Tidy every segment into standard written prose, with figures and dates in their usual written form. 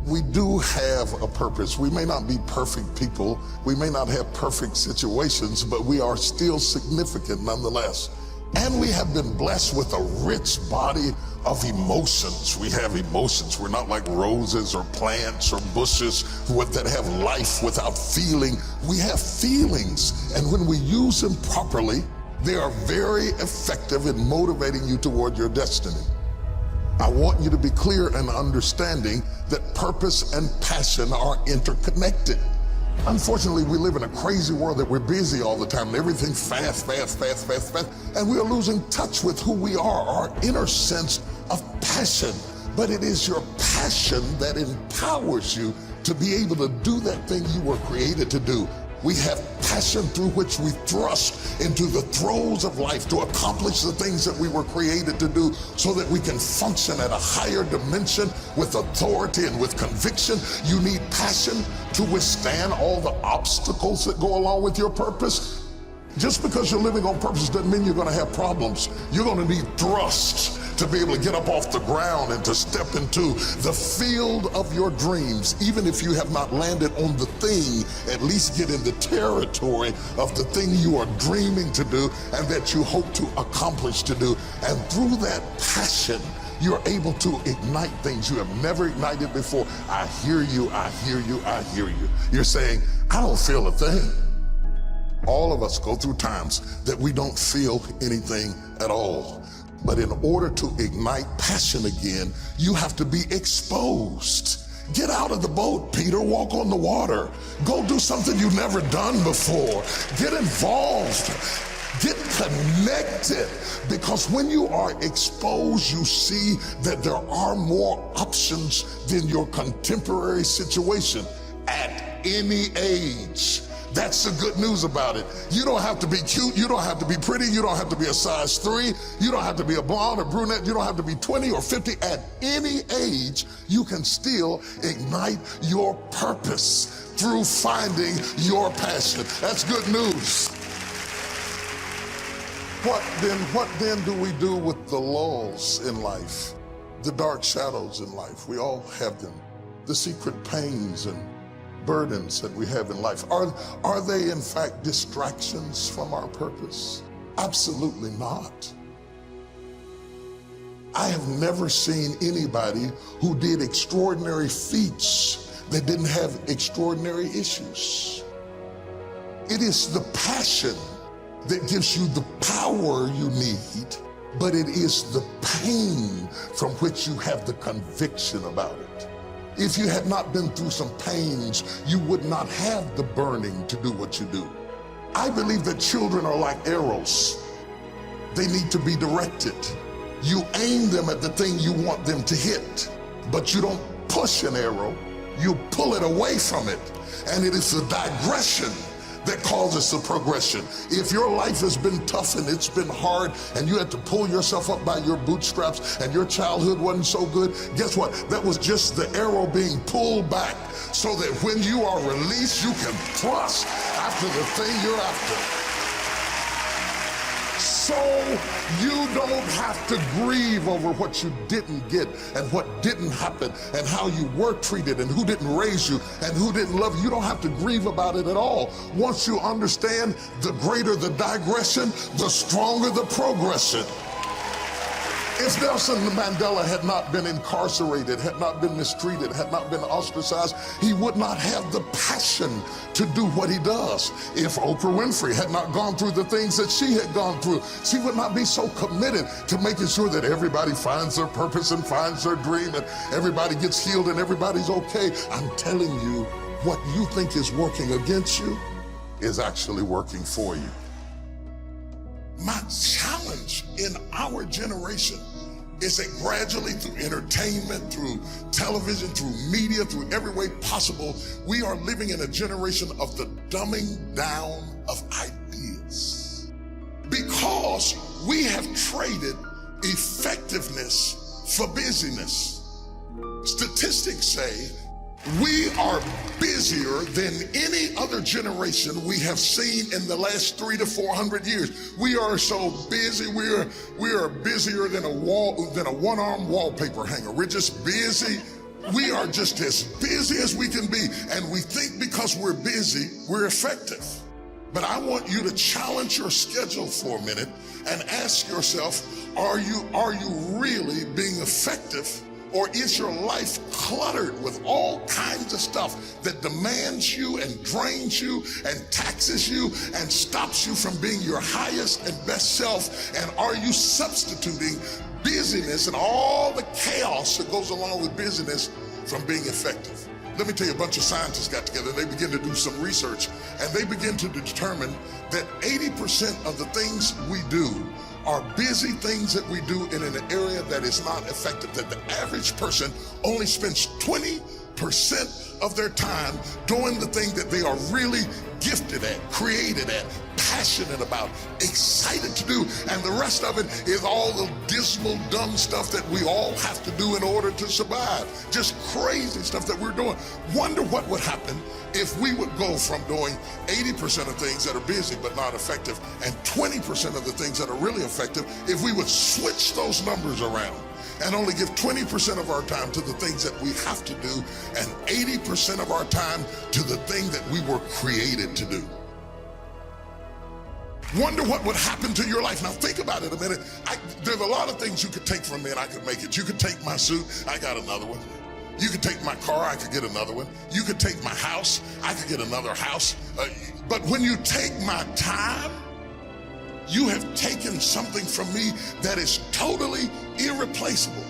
We do have a purpose. We may not be perfect people. We may not have perfect situations, but we are still significant nonetheless. And we have been blessed with a rich body of emotions. We have emotions. We're not like roses or plants or bushes that have life without feeling. We have feelings, and when we use them properly, they are very effective in motivating you toward your destiny. I want you to be clear and understanding that purpose and passion are interconnected. Unfortunately, we live in a crazy world that we're busy all the time and everything's fast, and we are losing touch with who we are, our inner sense of passion. But it is your passion that empowers you to be able to do that thing you were created to do. We have passion through which we thrust into the throes of life to accomplish the things that we were created to do so that we can function at a higher dimension with authority and with conviction. You need passion to withstand all the obstacles that go along with your purpose. Just because you're living on purpose doesn't mean you're going to have problems. You're going to need thrust to be able to get up off the ground and to step into the field of your dreams. Even if you have not landed on the thing, at least get in the territory of the thing you are dreaming to do and that you hope to accomplish to do. And through that passion, you're able to ignite things you have never ignited before. I hear you, I hear you, I hear you. You're saying, I don't feel a thing. All of us go through times that we don't feel anything at all. But in order to ignite passion again, you have to be exposed. Get out of the boat, Peter. Walk on the water. Go do something you've never done before. Get involved. Get connected. Because when you are exposed, you see that there are more options than your contemporary situation at any age. That's the good news about it. You don't have to be cute. You don't have to be pretty. You don't have to be a size 3. You don't have to be a blonde or brunette. You don't have to be 20 or 50. At any age, you can still ignite your purpose through finding your passion. That's good news. What then do we do with the lulls in life? The dark shadows in life. We all have them. The secret pains and burdens that we have in life. Are they in fact distractions from our purpose? Absolutely not. I have never seen anybody who did extraordinary feats that didn't have extraordinary issues. It is the passion that gives you the power you need, but it is the pain from which you have the conviction about it. If you had not been through some pains, you would not have the burning to do what you do. I believe that children are like arrows. They need to be directed. You aim them at the thing you want them to hit, but you don't push an arrow, you pull it away from it. And it is the digression that causes the progression. If your life has been tough and it's been hard and you had to pull yourself up by your bootstraps and your childhood wasn't so good, guess what? That was just the arrow being pulled back so that when you are released, you can thrust after the thing you're after. So you don't have to grieve over what you didn't get and what didn't happen and how you were treated and who didn't raise you and who didn't love you. You don't have to grieve about it at all. Once you understand, the greater the digression, the stronger the progression. If Nelson Mandela had not been incarcerated, had not been mistreated, had not been ostracized, he would not have the passion to do what he does. If Oprah Winfrey had not gone through the things that she had gone through, she would not be so committed to making sure that everybody finds their purpose and finds their dream and everybody gets healed and everybody's okay. I'm telling you, what you think is working against you is actually working for you. My challenge in our generation is that gradually through entertainment, through television, through media, through every way possible, we are living in a generation of the dumbing down of ideas. Because we have traded effectiveness for busyness. Statistics say we are busier than any other generation we have seen in the last 300 to 400 years. We are so busy. We are busier than a one-arm wallpaper hanger. We're just busy We are just as busy as we can be, and we think because we're busy, we're effective. But I want you to challenge your schedule for a minute and ask yourself, are you really being effective? Or is your life cluttered with all kinds of stuff that demands you and drains you and taxes you and stops you from being your highest and best self? And are you substituting busyness and all the chaos that goes along with busyness from being effective? Let me tell you, a bunch of scientists got together, they began to do some research, and they begin to determine that 80% of the things we do are busy things that we do in an area that is not effective, that the average person only spends 20% of their time doing the thing that they are really gifted at, created at, passionate about, excited to do, and the rest of it is all the dismal, dumb stuff that we all have to do in order to survive. Just crazy stuff that we're doing. Wonder what would happen if we would go from doing 80% of things that are busy but not effective and 20% of the things that are really effective if we would switch those numbers around and only give 20% of our time to the things that we have to do and 80% of our time to the thing that we were created to do. Wonder what would happen to your life. Now think about it a minute. There's a lot of things you could take from me and I could make it. You could take my suit, I got another one. You could take my car, I could get another one. You could take my house, I could get another house. But when you take my time, you have taken something from me that is totally irreplaceable.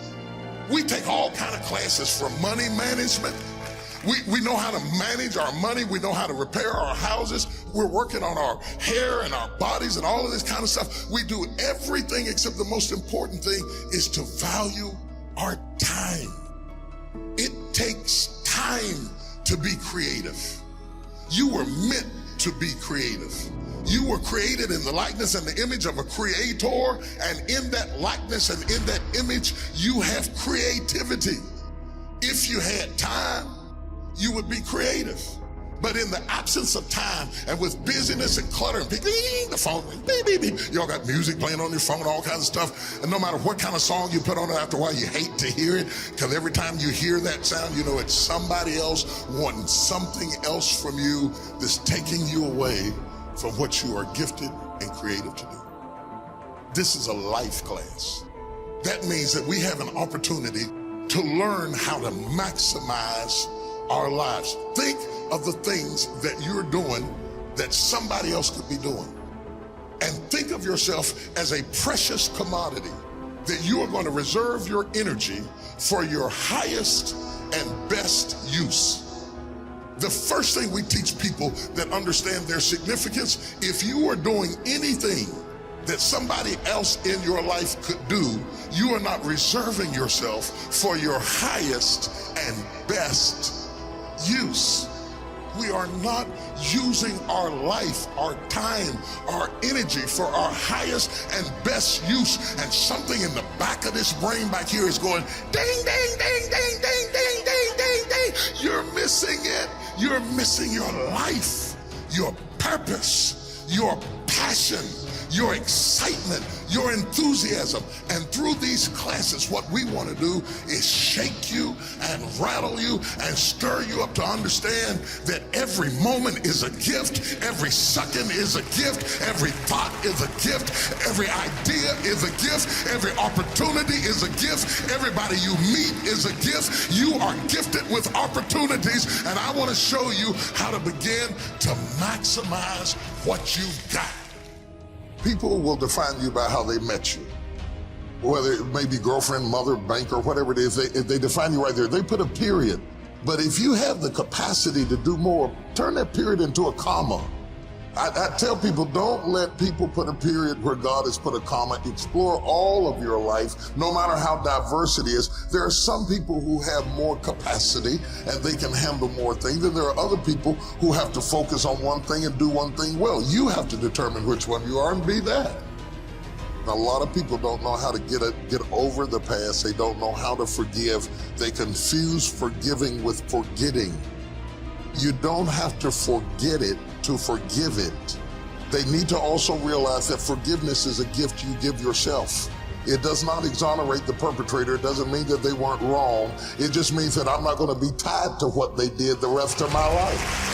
We take all kind of classes from money management. We know how to manage our money. We know how to repair our houses. We're working on our hair and our bodies and all of this kind of stuff. We do everything except the most important thing is to value our time. It takes time to be creative. You were meant to be creative. You were created in the likeness and the image of a creator, and in that likeness and in that image, you have creativity. If you had time, you would be creative. But in the absence of time and with busyness and clutter and the phone, beep, beep, beep. Y'all got music playing on your phone, all kinds of stuff. And no matter what kind of song you put on it, after a while you hate to hear it, because every time you hear that sound, you know it's somebody else wanting something else from you that's taking you away from what you are gifted and creative to do. This is a life class. That means that we have an opportunity to learn how to maximize our lives. Think of the things that you're doing that somebody else could be doing. And think of yourself as a precious commodity that you are going to reserve your energy for your highest and best use. The first thing we teach people that understand their significance, if you are doing anything that somebody else in your life could do, you are not reserving yourself for your highest and best use. We are not using our life, our time, our energy for our highest and best use. And something in the back of this brain back here is going ding, ding, ding, ding, ding, ding, ding, ding, ding. You're missing it. You're missing your life, your purpose, your passion, your excitement, your enthusiasm. And through these classes, what we want to do is shake you and rattle you and stir you up to understand that every moment is a gift, every second is a gift, every thought is a gift, every idea is a gift, every opportunity is a gift, everybody you meet is a gift. You are gifted with opportunities, and I want to show you how to begin to maximize what you've got. People will define you by how they met you. Whether it may be girlfriend, mother, banker, whatever it is, they define you right there. They put a period. But if you have the capacity to do more, turn that period into a comma. I tell people, don't let people put a period where God has put a comma. Explore all of your life, no matter how diverse it is. There are some people who have more capacity and they can handle more things, and there are other people who have to focus on one thing and do one thing well. You have to determine which one you are and be that. A lot of people don't know how to get over the past. They don't know how to forgive. They confuse forgiving with forgetting. You don't have to forget it to forgive it. They need to also realize that forgiveness is a gift you give yourself. It does not exonerate the perpetrator. It doesn't mean that they weren't wrong. It just means that I'm not going to be tied to what they did the rest of my life.